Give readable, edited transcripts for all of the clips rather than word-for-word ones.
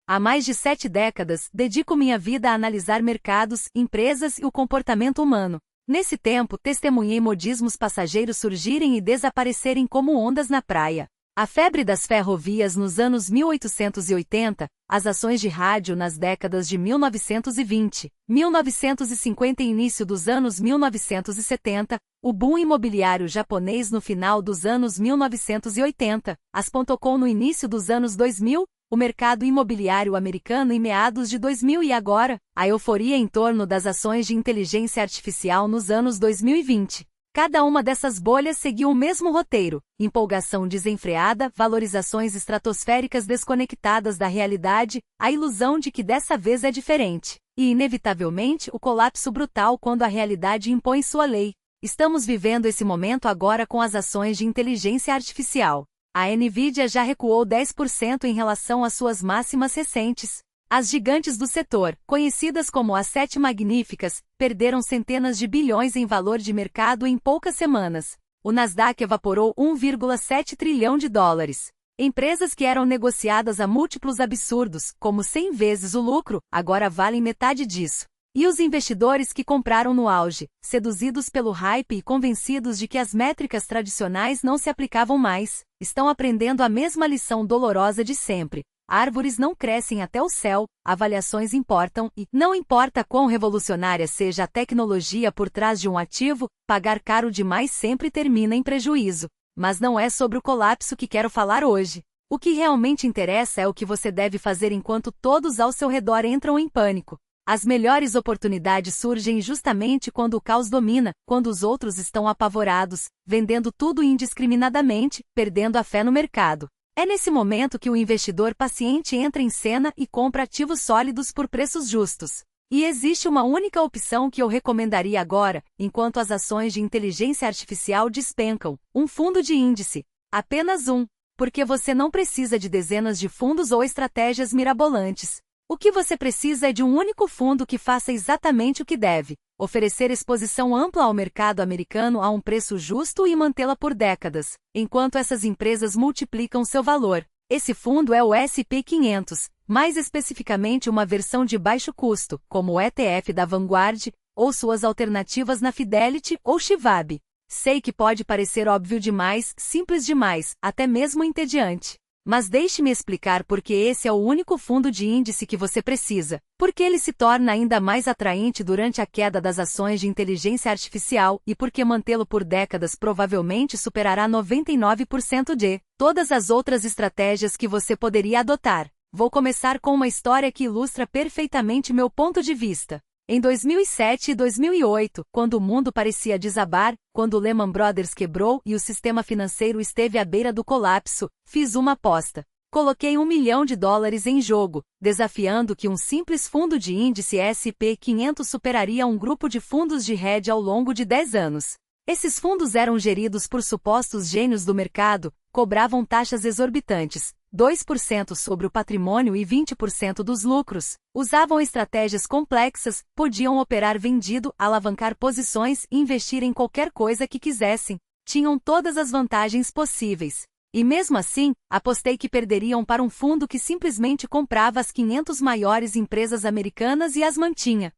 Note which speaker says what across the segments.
Speaker 1: Há mais de 7 décadas, dedico minha vida a analisar mercados, empresas e o comportamento humano. Nesse tempo, testemunhei modismos passageiros surgirem e desaparecerem como ondas na praia. A febre das ferrovias nos anos 1880, as ações de rádio nas décadas de 1920, 1950 e início dos anos 1970, o boom imobiliário japonês no final dos anos 1980, as .com no início dos anos 2000, o mercado imobiliário americano em meados de 2000 e agora, a euforia em torno das ações de inteligência artificial nos anos 2020. Cada uma dessas bolhas seguiu o mesmo roteiro: empolgação desenfreada, valorizações estratosféricas desconectadas da realidade, a ilusão de que dessa vez é diferente, e inevitavelmente o colapso brutal quando a realidade impõe sua lei. Estamos vivendo esse momento agora com as ações de inteligência artificial. A Nvidia já recuou 10% em relação às suas máximas recentes. As gigantes do setor, conhecidas como as 7 magníficas, perderam centenas de bilhões em valor de mercado em poucas semanas. O Nasdaq evaporou 1,7 trilhão de dólares. Empresas que eram negociadas a múltiplos absurdos, como 100 vezes o lucro, agora valem metade disso. E os investidores que compraram no auge, seduzidos pelo hype e convencidos de que as métricas tradicionais não se aplicavam mais, estão aprendendo a mesma lição dolorosa de sempre. Árvores não crescem até o céu, avaliações importam e, não importa quão revolucionária seja a tecnologia por trás de um ativo, pagar caro demais sempre termina em prejuízo. Mas não é sobre o colapso que quero falar hoje. O que realmente interessa é o que você deve fazer enquanto todos ao seu redor entram em pânico. As melhores oportunidades surgem justamente quando o caos domina, quando os outros estão apavorados, vendendo tudo indiscriminadamente, perdendo a fé no mercado. É nesse momento que o investidor paciente entra em cena e compra ativos sólidos por preços justos. E existe uma única opção que eu recomendaria agora, enquanto as ações de inteligência artificial despencam: um fundo de índice. Apenas um. Porque você não precisa de dezenas de fundos ou estratégias mirabolantes. O que você precisa é de um único fundo que faça exatamente o que deve: oferecer exposição ampla ao mercado americano a um preço justo e mantê-la por décadas, enquanto essas empresas multiplicam seu valor. Esse fundo é o SP500, mais especificamente uma versão de baixo custo, como o ETF da Vanguard, ou suas alternativas na Fidelity ou Schwab. Sei que pode parecer óbvio demais, simples demais, até mesmo entediante. Mas deixe-me explicar por que esse é o único fundo de índice que você precisa, porque ele se torna ainda mais atraente durante a queda das ações de inteligência artificial e porque mantê-lo por décadas provavelmente superará 99% de todas as outras estratégias que você poderia adotar. Vou começar com uma história que ilustra perfeitamente meu ponto de vista. Em 2007 e 2008, quando o mundo parecia desabar, quando o Lehman Brothers quebrou e o sistema financeiro esteve à beira do colapso, fiz uma aposta. Coloquei $1 milhão em jogo, desafiando que um simples fundo de índice SP500 superaria um grupo de fundos de hedge ao longo de 10 anos. Esses fundos eram geridos por supostos gênios do mercado, cobravam taxas exorbitantes, 2% sobre o patrimônio e 20% dos lucros, usavam estratégias complexas, podiam operar vendido, alavancar posições e investir em qualquer coisa que quisessem. Tinham todas as vantagens possíveis. E mesmo assim, apostei que perderiam para um fundo que simplesmente comprava as 500 maiores empresas americanas e as mantinha.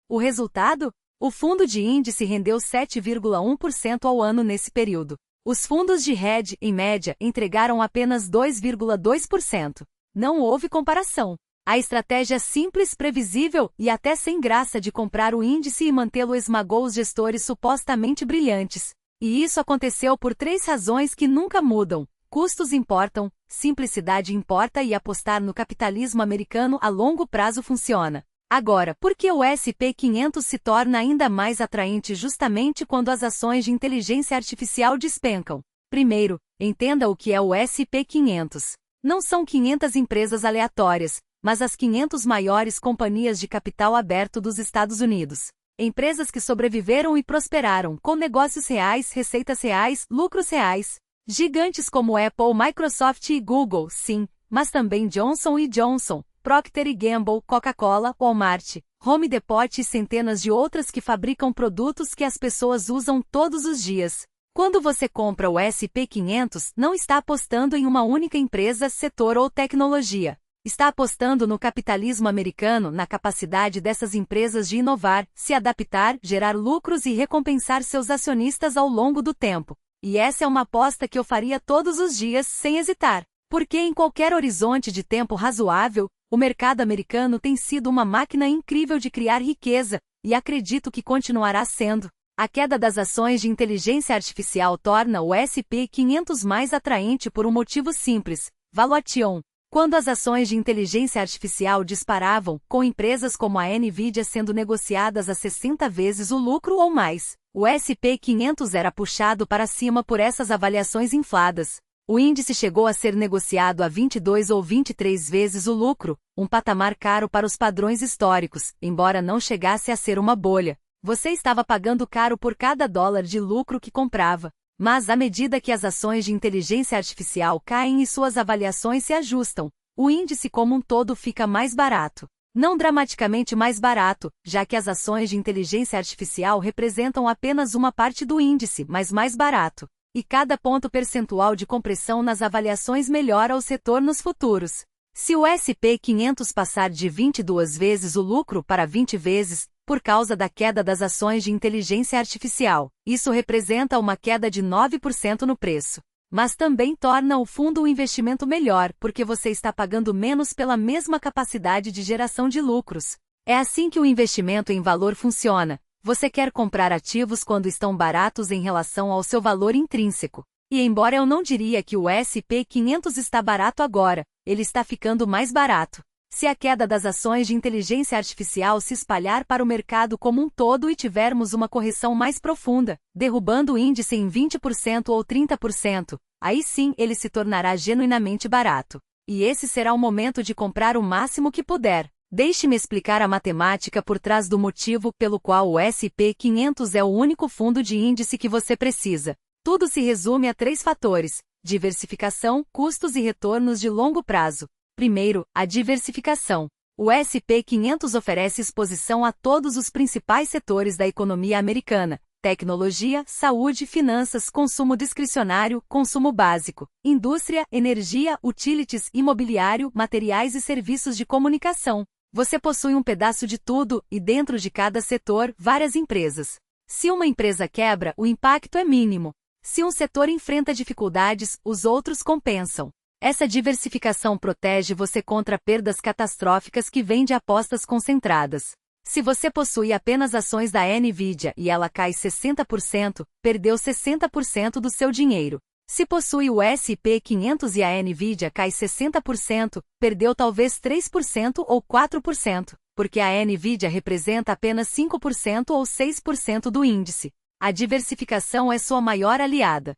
Speaker 1: O resultado? O fundo de índice rendeu 7,1% ao ano nesse período. Os fundos de hedge, em média, entregaram apenas 2,2%. Não houve comparação. A estratégia simples, previsível e até sem graça de comprar o índice e mantê-lo esmagou os gestores supostamente brilhantes. E isso aconteceu por 3 razões que nunca mudam: custos importam, simplicidade importa e apostar no capitalismo americano a longo prazo funciona. Agora, por que o SP500 se torna ainda mais atraente justamente quando as ações de inteligência artificial despencam? Primeiro, entenda o que é o SP500. Não são 500 empresas aleatórias, mas as 500 maiores companhias de capital aberto dos Estados Unidos. Empresas que sobreviveram e prosperaram, com negócios reais, receitas reais, lucros reais. Gigantes como Apple, Microsoft e Google, sim, mas também Johnson & Johnson, Procter & Gamble, Coca-Cola, Walmart, Home Depot e centenas de outras que fabricam produtos que as pessoas usam todos os dias. Quando você compra o SP500, não está apostando em uma única empresa, setor ou tecnologia. Está apostando no capitalismo americano, na capacidade dessas empresas de inovar, se adaptar, gerar lucros e recompensar seus acionistas ao longo do tempo. E essa é uma aposta que eu faria todos os dias, sem hesitar. Porque em qualquer horizonte de tempo razoável, o mercado americano tem sido uma máquina incrível de criar riqueza, e acredito que continuará sendo. A queda das ações de inteligência artificial torna o S&P 500 mais atraente por um motivo simples: valuation. Quando as ações de inteligência artificial disparavam, com empresas como a Nvidia sendo negociadas a 60 vezes o lucro ou mais, o S&P 500 era puxado para cima por essas avaliações infladas. O índice chegou a ser negociado a 22 ou 23 vezes o lucro, um patamar caro para os padrões históricos, embora não chegasse a ser uma bolha. Você estava pagando caro por cada dólar de lucro que comprava. Mas à medida que as ações de inteligência artificial caem e suas avaliações se ajustam, o índice como um todo fica mais barato. Não dramaticamente mais barato, já que as ações de inteligência artificial representam apenas uma parte do índice, mas mais barato. E cada ponto percentual de compressão nas avaliações melhora o setor nos futuros. Se o S&P 500 passar de 22 vezes o lucro para 20 vezes, por causa da queda das ações de inteligência artificial, isso representa uma queda de 9% no preço. Mas também torna o fundo um investimento melhor, porque você está pagando menos pela mesma capacidade de geração de lucros. É assim que o investimento em valor funciona. Você quer comprar ativos quando estão baratos em relação ao seu valor intrínseco. E embora eu não diria que o S&P 500 está barato agora, ele está ficando mais barato. Se a queda das ações de inteligência artificial se espalhar para o mercado como um todo e tivermos uma correção mais profunda, derrubando o índice em 20% ou 30%, aí sim ele se tornará genuinamente barato. E esse será o momento de comprar o máximo que puder. Deixe-me explicar a matemática por trás do motivo pelo qual o S&P 500 é o único fundo de índice que você precisa. Tudo se resume a 3 fatores: diversificação, custos e retornos de longo prazo. Primeiro, a diversificação. O S&P 500 oferece exposição a todos os principais setores da economia americana: tecnologia, saúde, finanças, consumo discricionário, consumo básico, indústria, energia, utilities, imobiliário, materiais e serviços de comunicação. Você possui um pedaço de tudo, e dentro de cada setor, várias empresas. Se uma empresa quebra, o impacto é mínimo. Se um setor enfrenta dificuldades, os outros compensam. Essa diversificação protege você contra perdas catastróficas que vêm de apostas concentradas. Se você possui apenas ações da Nvidia e ela cai 60%, perdeu 60% do seu dinheiro. Se possui o S&P 500 e a Nvidia cai 60%, perdeu talvez 3% ou 4%, porque a Nvidia representa apenas 5% ou 6% do índice. A diversificação é sua maior aliada.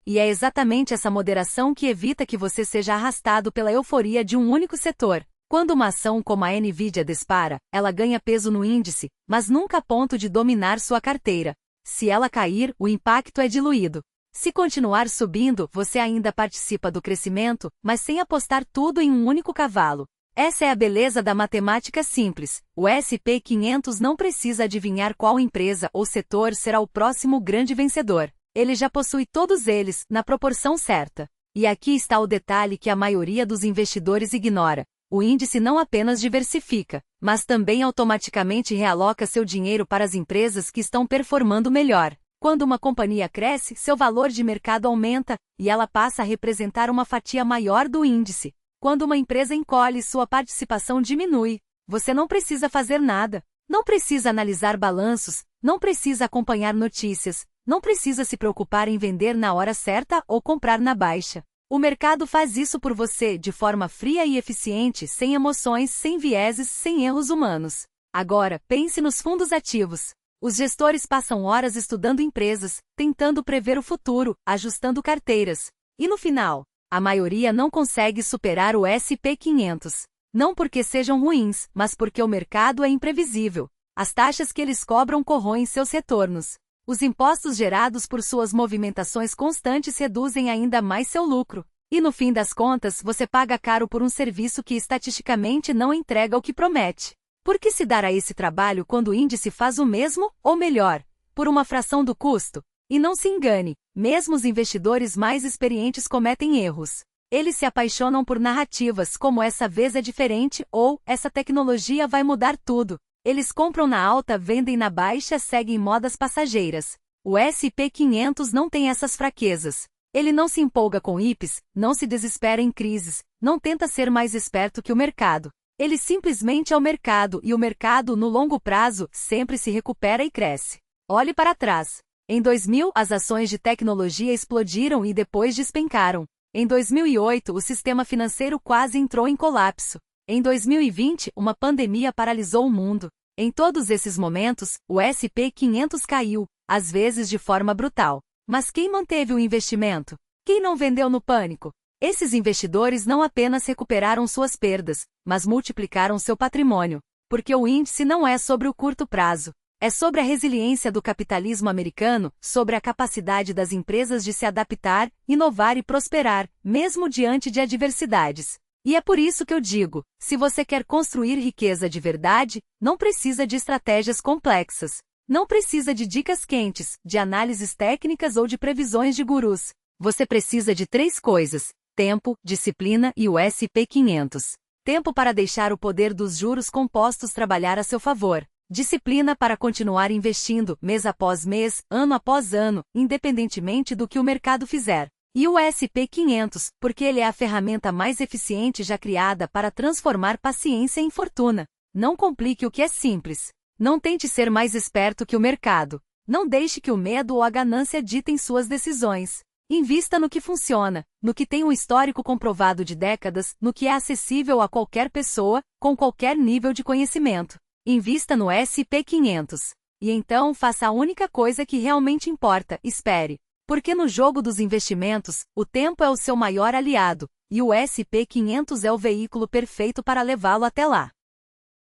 Speaker 1: E é exatamente essa moderação que evita que você seja arrastado pela euforia de um único setor. Quando uma ação como a Nvidia dispara, ela ganha peso no índice, mas nunca a ponto de dominar sua carteira. Se ela cair, o impacto é diluído. Se continuar subindo, você ainda participa do crescimento, mas sem apostar tudo em um único cavalo. Essa é a beleza da matemática simples. O S&P 500 não precisa adivinhar qual empresa ou setor será o próximo grande vencedor. Ele já possui todos eles, na proporção certa. E aqui está o detalhe que a maioria dos investidores ignora. O índice não apenas diversifica, mas também automaticamente realoca seu dinheiro para as empresas que estão performando melhor. Quando uma companhia cresce, seu valor de mercado aumenta, e ela passa a representar uma fatia maior do índice. Quando uma empresa encolhe, sua participação diminui. Você não precisa fazer nada. Não precisa analisar balanços, não precisa acompanhar notícias, não precisa se preocupar em vender na hora certa ou comprar na baixa. O mercado faz isso por você de forma fria e eficiente, sem emoções, sem vieses, sem erros humanos. Agora, pense nos fundos ativos. Os gestores passam horas estudando empresas, tentando prever o futuro, ajustando carteiras. E no final, a maioria não consegue superar o S&P 500. Não porque sejam ruins, mas porque o mercado é imprevisível. As taxas que eles cobram corroem seus retornos. Os impostos gerados por suas movimentações constantes reduzem ainda mais seu lucro. E no fim das contas, você paga caro por um serviço que estatisticamente não entrega o que promete. Por que se dar a esse trabalho quando o índice faz o mesmo, ou melhor, por uma fração do custo? E não se engane, mesmo os investidores mais experientes cometem erros. Eles se apaixonam por narrativas como essa vez é diferente ou essa tecnologia vai mudar tudo. Eles compram na alta, vendem na baixa, seguem modas passageiras. O SP500 não tem essas fraquezas. Ele não se empolga com IPs, não se desespera em crises, não tenta ser mais esperto que o mercado. Ele simplesmente é o mercado e o mercado, no longo prazo, sempre se recupera e cresce. Olhe para trás. Em 2000, as ações de tecnologia explodiram e depois despencaram. Em 2008, o sistema financeiro quase entrou em colapso. Em 2020, uma pandemia paralisou o mundo. Em todos esses momentos, o SP500 caiu, às vezes de forma brutal. Mas quem manteve o investimento? Quem não vendeu no pânico? Esses investidores não apenas recuperaram suas perdas, mas multiplicaram seu patrimônio. Porque o índice não é sobre o curto prazo. É sobre a resiliência do capitalismo americano, sobre a capacidade das empresas de se adaptar, inovar e prosperar, mesmo diante de adversidades. E é por isso que eu digo, se você quer construir riqueza de verdade, não precisa de estratégias complexas. Não precisa de dicas quentes, de análises técnicas ou de previsões de gurus. Você precisa de 3 coisas: tempo, disciplina e o SP500. Tempo para deixar o poder dos juros compostos trabalhar a seu favor. Disciplina para continuar investindo, mês após mês, ano após ano, independentemente do que o mercado fizer. E o SP500, porque ele é a ferramenta mais eficiente já criada para transformar paciência em fortuna. Não complique o que é simples. Não tente ser mais esperto que o mercado. Não deixe que o medo ou a ganância ditem suas decisões. Invista no que funciona, no que tem um histórico comprovado de décadas, no que é acessível a qualquer pessoa, com qualquer nível de conhecimento. Invista no SP500. E então faça a única coisa que realmente importa: espere. Porque no jogo dos investimentos, o tempo é o seu maior aliado, e o SP500 é o veículo perfeito para levá-lo até lá.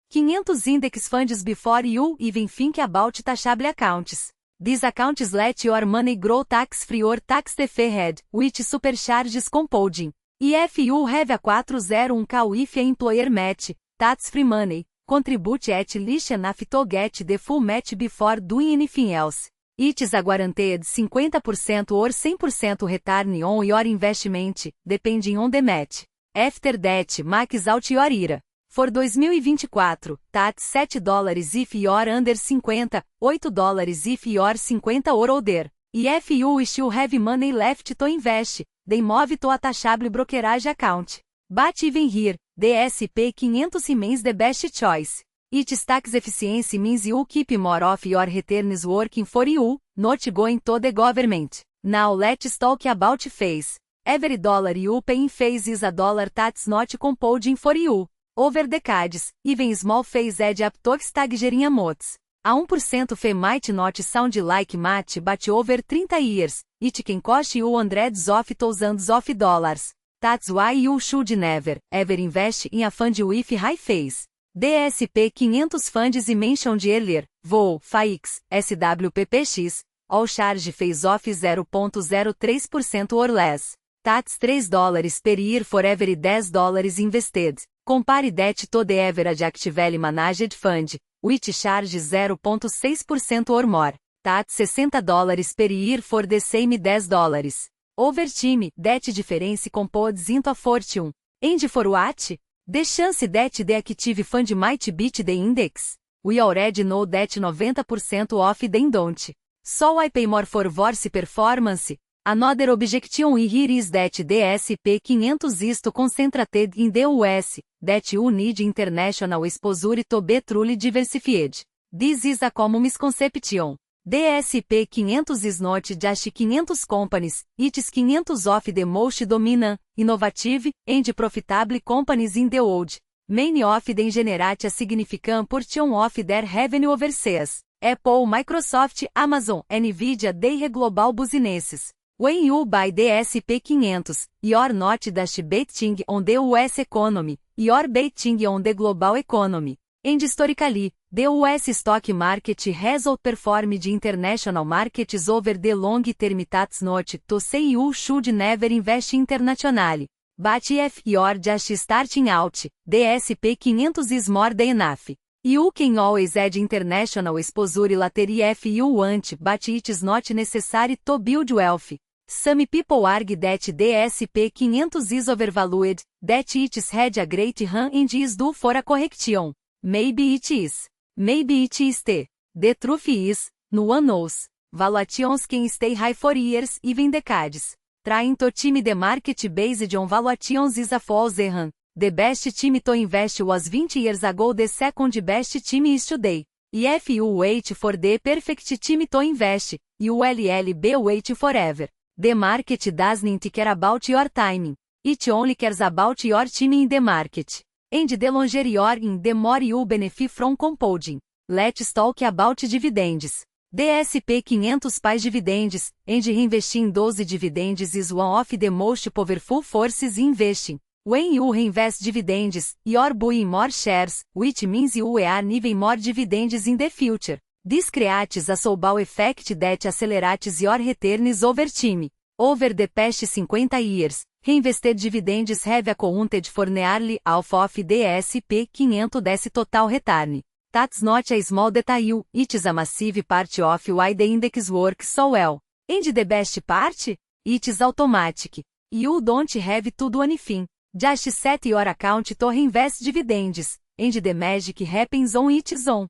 Speaker 1: 500 Index Funds Before You Even Think About Taxable Accounts. These accounts let your money grow tax-free or tax-deferred, with supercharges compounding. If you have a 401k with a employer match, tax-free money, contribute at least enough to get the full match before doing anything else. It is a guaranteed 50% or 100% return on your investment, depending on the match. After that, max out your IRA. For 2024, tax $7 if you're under 50, $8 if you're 50 or older. If you still have money left to invest, then move to a taxable brokerage account. But even here, the SP500 remains the best choice. Its tax efficiency means you keep more of your returns working for you, not going to the government. Now let's talk about fees. Every dollar you pay in fees is a dollar tax not compounding for you. Over decades, even small fees add up to staggering amounts. A 1% fee might not sound like much, but over 30 years, it can cost you hundreds of thousands of dollars. That's why you should never, ever invest in a fund with high fees. The SP500 funds mentioned earlier, VOO, FAIX, SWPPX, all charge fees of 0.03% or less. That's $3 per year for every $10 invested. Compare that to the average actively managed fund, which charges 0.6% or more. That's $60 per year for the same $10. Over time, that difference compounds into a fortune. And for what? The chance that the active fund might beat the index. We already know that 90% of them don't. So I pay more for worse performance. Another objection here is that the SP500 is too concentrated in the US, that you need international exposure to be truly diversified. This is a common misconception. The SP500 is not just 500 companies, it's 500 of the most dominant, innovative, and profitable companies in the world. Many of them generate a significant portion of their revenue overseas. Apple, Microsoft, Amazon, Nvidia, their global businesses. When you buy the SP500, you're not just betting on the US economy, you're betting on the global economy. And historically, the US stock market has outperformed international markets over the long term. That's not to say you should never invest internationally. But if you're just starting out, the SP500 is more than enough. You can always add international exposure later if you want, but it's not necessary to build wealth. Some people argue that DSP 500 is overvalued, that it's had a great run and is due for a correction. Maybe it is. Maybe it is the truth is, no one knows. Valuations can stay high for years, even decades. Trying to time the market based on valuations is a false run. The best time to invest was 20 years ago, the second best time is today. If you wait for the perfect time to invest, you will be wait forever. The market doesn't care about your timing. It only cares about your time in the market. And the longer you are in, the more you benefit from compounding. Let's talk about dividends. The SP 500 pays dividends, and reinvesting those dividends is one of the most powerful forces in investing. When you reinvest dividends, you're buying more shares, which means you will earn even more dividends in the future. This creates a snowball effect that accelerates your returns over time. Over the past 50 years, reinvested dividends have accounted for nearly half of the SP 500's total return. That's not a small detail, it is a massive part of why the index works so well. And the best part? It is automatic. You don't have to do anything. Just set your account to reinvest dividends, and the magic happens on its own.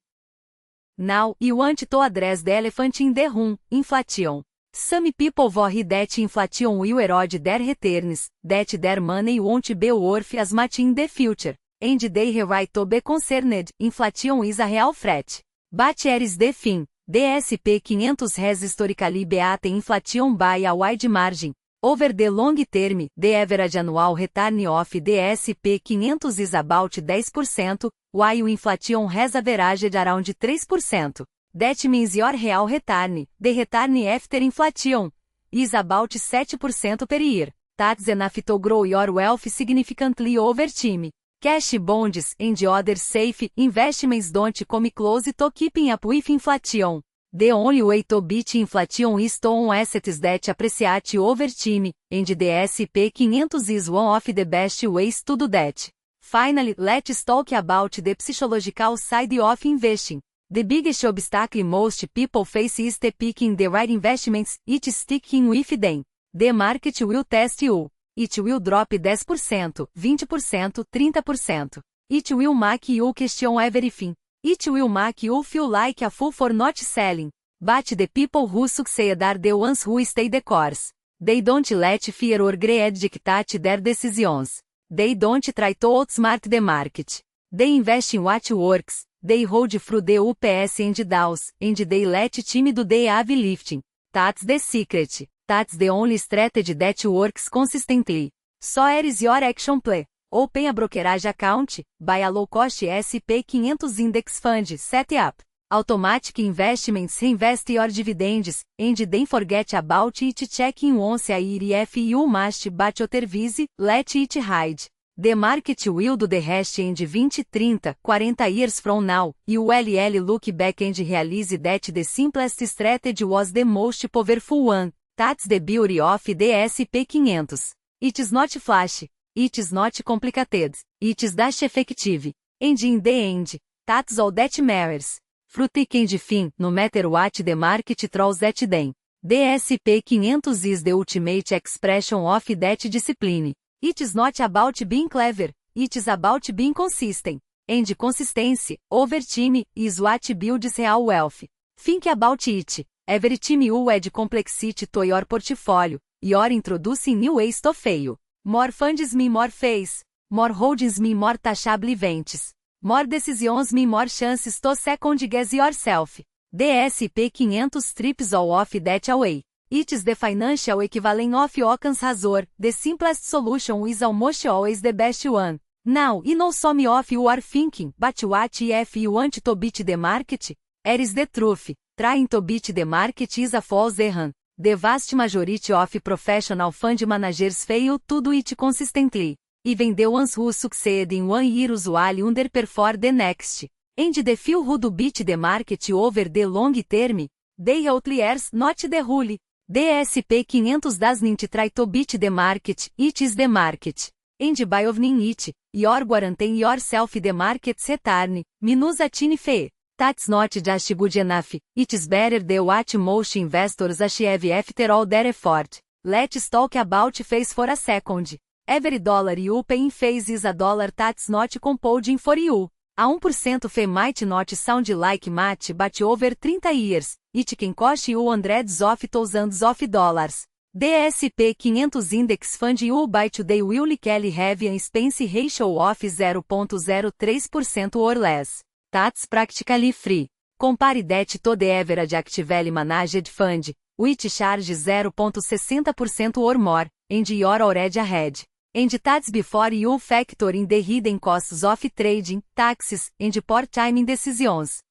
Speaker 1: Now, you want to address the elephant in the room, inflation. Some people worry that inflation will erode their returns, that their money won't be worth as much in the future. And they have right to be concerned, inflation is a real threat. But here is the thing, the SP 500 has historically beaten inflation by a wide margin. Over the long term, the average annual return of the SP 500 is about 10%, while inflation has averaged around 3%. That means your real return, the return after inflation, is about 7% per year. That's enough to grow your wealth significantly over time. Cash bonds and other safe investments don't come close to keeping up with inflation. The only way to beat inflation is to own assets that appreciate over time, and the SP 500 is one of the best ways to do that. Finally, let's talk about the psychological side of investing. The biggest obstacle most people face is the picking the right investments, it's sticking with them. The market will test you. It will drop 10%, 20%, 30%. It will make you question everything. It will make you feel like a fool for not selling. But the people who succeed are the ones who stay the course. They don't let fear or greed dictate their decisions. They don't try to outsmart the market. They invest in what works. They hold through the ups and downs, and they let time do the heavy lifting. That's the secret. That's the only strategy that works consistently. So here is your action plan. Open a brokerage account, buy a low-cost SP 500 index fund, set up automatic investments, reinvest your dividends, and then forget about it checking once a year if you must but otherwise, let it ride. The market will do the rest and 20, 30, 40 years from now, you will look back and realize that the simplest strategy was the most powerful one. That's the beauty of the SP 500. It is not flashy. It is not complicated. It is dash effective. And in the end, that's all that matters. Through thick and thin, no matter what the market throws at them. The SP 500 is the ultimate expression of that discipline. It is not about being clever. It is about being consistent. And consistency, over time, is what builds real wealth. Think about it. Every time you add complexity to your portfolio, you're introducing new ways to fail. More funds mean more fees. More holdings mean more taxable events. More decisions mean more chances to second-guess yourself. The SP 500 strips all of that away. It is the financial equivalent of Occam's razor. The simplest solution is almost always the best one. Now, I know some of you are thinking, but what if you want to beat the market? Here is the truth. Trying to beat the market is a false run. The vast majority of professional fund managers fail to do it consistently. Even the ones who succeed in 1 year usually underperform the next. And the few who do beat the market over the long term, they outliers, not the rule. The SP 500 doesn't try to beat the market, it is the market. And by owning it, you're guaranteeing yourself the market's return, minus a tiny fee. That's not just good enough, it's better than what most investors achieve after all their effort. Let's talk about face for a second. Every dollar you pay in face is a dollar that's not compounding for you. A 1% fee might not sound like much, but over 30 years, it can cost you hundreds of thousands of dollars. The S&P 500 Index Fund you buy today will likely have an expense ratio of 0.03% or less. That's practically free. Compare that to the average actively managed fund, which charges 0.60% or more, and you're already ahead. And that's before you factor in the hidden costs of trading, taxes, and poor timing decisions.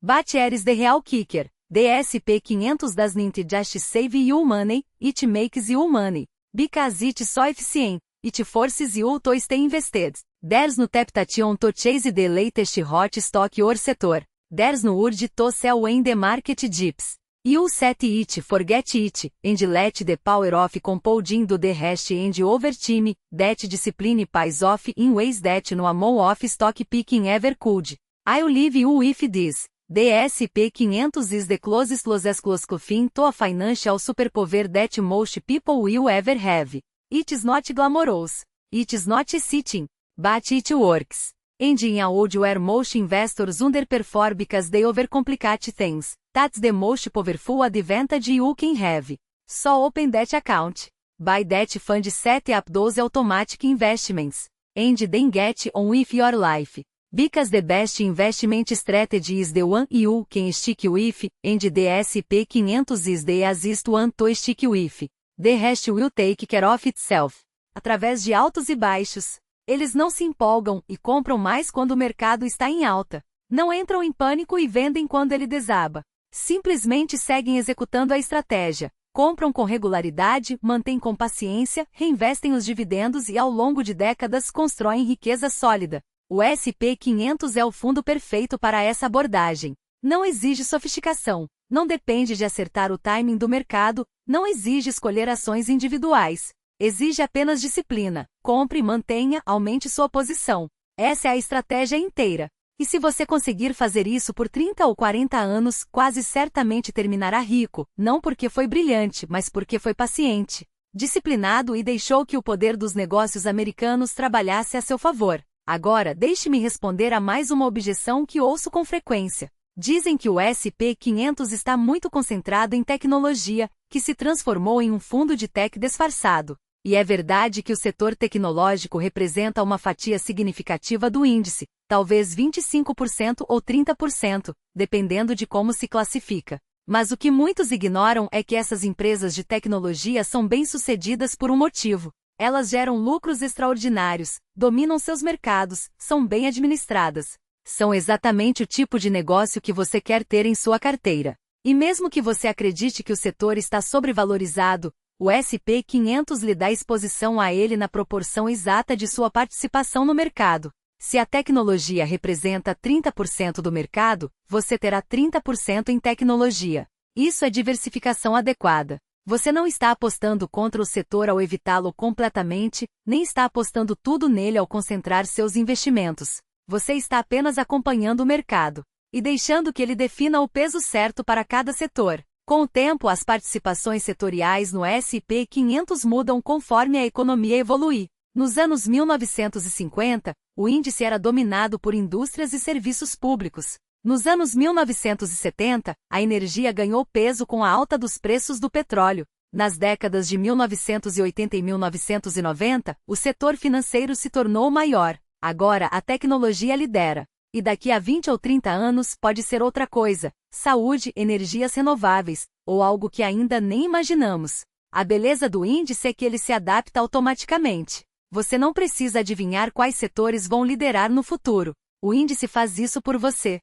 Speaker 1: But here is the real kicker. The S&P 500 doesn't just save you money, it makes you money. Because it's so efficient, it forces you to stay invested. There's no temptation to chase the latest hot stock or sector. There's no urge to sell when the market dips. You set it, forget it, and let the power of compounding do the rest, and over time, that discipline pays off in ways that no amount of stock picking ever could. I'll leave you with this. The S&P 500 is the closest thing to a financial superpower that most people will ever have. It's not glamorous. It's not exciting. But it works. And in a world where most investors underperform because they overcomplicate things, that's the most powerful advantage you can have. So open that account. Buy that fund, set up those automatic investments. And then get on with your life. Because the best investment strategy is the one you can stick with, and the S&P 500 is the easiest one to stick with. The rest will take care of itself. Através de altos e baixos, eles não se empolgam e compram mais quando o mercado está em alta. Não entram em pânico e vendem quando ele desaba. Simplesmente seguem executando a estratégia. Compram com regularidade, mantêm com paciência, reinvestem os dividendos e ao longo de décadas constroem riqueza sólida. O S&P 500 é o fundo perfeito para essa abordagem. Não exige sofisticação, não depende de acertar o timing do mercado, não exige escolher ações individuais. Exige apenas disciplina. Compre, mantenha, aumente sua posição. Essa é a estratégia inteira. E se você conseguir fazer isso por 30 ou 40 anos, quase certamente terminará rico, não porque foi brilhante, mas porque foi paciente, disciplinado e deixou que o poder dos negócios americanos trabalhasse a seu favor. Agora, deixe-me responder a mais uma objeção que ouço com frequência. Dizem que o S&P 500 está muito concentrado em tecnologia, que se transformou em um fundo de tech disfarçado. E é verdade que o setor tecnológico representa uma fatia significativa do índice, talvez 25% ou 30%, dependendo de como se classifica. Mas o que muitos ignoram é que essas empresas de tecnologia são bem-sucedidas por um motivo. Elas geram lucros extraordinários, dominam seus mercados, são bem administradas. São exatamente o tipo de negócio que você quer ter em sua carteira. E mesmo que você acredite que o setor está sobrevalorizado, o S&P 500 lhe dá exposição a ele na proporção exata de sua participação no mercado. Se a tecnologia representa 30% do mercado, você terá 30% em tecnologia. Isso é diversificação adequada. Você não está apostando contra o setor ao evitá-lo completamente, nem está apostando tudo nele ao concentrar seus investimentos. Você está apenas acompanhando o mercado e deixando que ele defina o peso certo para cada setor. Com o tempo, as participações setoriais no S&P 500 mudam conforme a economia evolui. Nos anos 1950, o índice era dominado por indústrias e serviços públicos. Nos anos 1970, a energia ganhou peso com a alta dos preços do petróleo. Nas décadas de 1980 e 1990, o setor financeiro se tornou maior. Agora, a tecnologia lidera. E daqui a 20 ou 30 anos pode ser outra coisa: saúde, energias renováveis, ou algo que ainda nem imaginamos. A beleza do índice é que ele se adapta automaticamente. Você não precisa adivinhar quais setores vão liderar no futuro. O índice faz isso por você.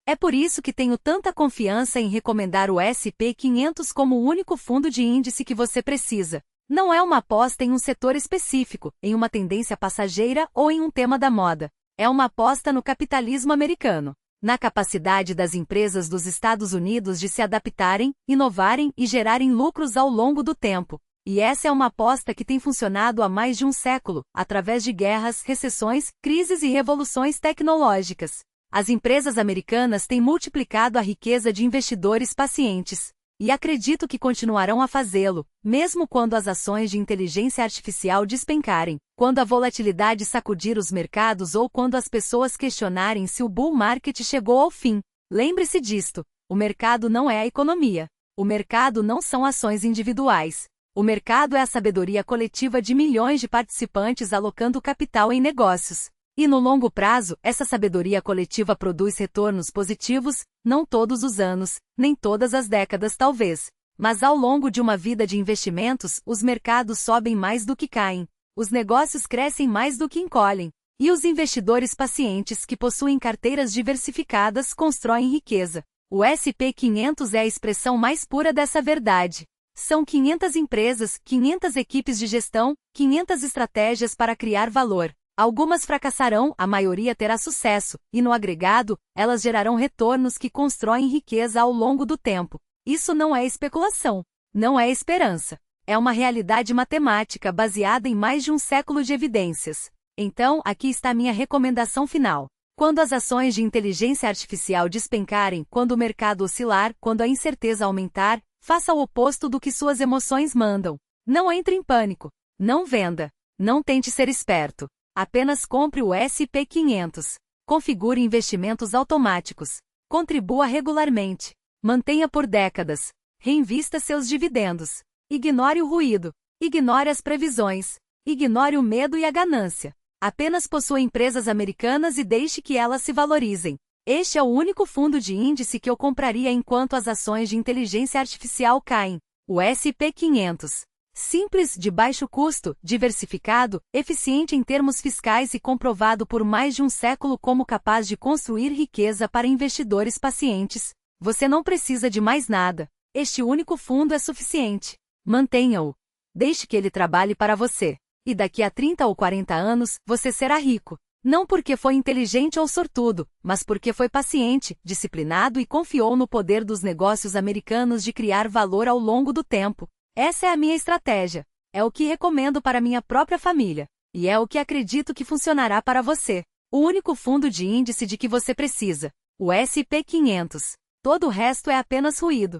Speaker 1: É por isso que tenho tanta confiança em recomendar o S&P 500 como o único fundo de índice que você precisa. Não é uma aposta em um setor específico, em uma tendência passageira ou em um tema da moda. É uma aposta no capitalismo americano, na capacidade das empresas dos Estados Unidos de se adaptarem, inovarem e gerarem lucros ao longo do tempo. E essa é uma aposta que tem funcionado há mais de um século, através de guerras, recessões, crises e revoluções tecnológicas. As empresas americanas têm multiplicado a riqueza de investidores pacientes. E acredito que continuarão a fazê-lo, mesmo quando as ações de inteligência artificial despencarem, quando a volatilidade sacudir os mercados ou quando as pessoas questionarem se o bull market chegou ao fim. Lembre-se disto: o mercado não é a economia. O mercado não são ações individuais. O mercado é a sabedoria coletiva de milhões de participantes alocando capital em negócios. E no longo prazo, essa sabedoria coletiva produz retornos positivos, não todos os anos, nem todas as décadas talvez. Mas ao longo de uma vida de investimentos, os mercados sobem mais do que caem. Os negócios crescem mais do que encolhem. E os investidores pacientes que possuem carteiras diversificadas constroem riqueza. O S&P 500 é a expressão mais pura dessa verdade. São 500 empresas, 500 equipes de gestão, 500 estratégias para criar valor. Algumas fracassarão, a maioria terá sucesso, e no agregado, elas gerarão retornos que constroem riqueza ao longo do tempo. Isso não é especulação. Não é esperança. É uma realidade matemática baseada em mais de um século de evidências. Então, aqui está minha recomendação final. Quando as ações de inteligência artificial despencarem, quando o mercado oscilar, quando a incerteza aumentar, faça o oposto do que suas emoções mandam. Não entre em pânico. Não venda. Não tente ser esperto. Apenas compre o S&P 500. Configure investimentos automáticos. Contribua regularmente. Mantenha por décadas. Reinvista seus dividendos. Ignore o ruído. Ignore as previsões. Ignore o medo e a ganância. Apenas possua empresas americanas e deixe que elas se valorizem. Este é o único fundo de índice que eu compraria enquanto as ações de inteligência artificial caem. O S&P 500. Simples, de baixo custo, diversificado, eficiente em termos fiscais e comprovado por mais de um século como capaz de construir riqueza para investidores pacientes. Você não precisa de mais nada. Este único fundo é suficiente. Mantenha-o. Deixe que ele trabalhe para você. E daqui a 30 ou 40 anos, você será rico. Não porque foi inteligente ou sortudo, mas porque foi paciente, disciplinado e confiou no poder dos negócios americanos de criar valor ao longo do tempo. Essa é a minha estratégia. É o que recomendo para minha própria família. E é o que acredito que funcionará para você. O único fundo de índice de que você precisa. O S&P 500. Todo o resto é apenas ruído.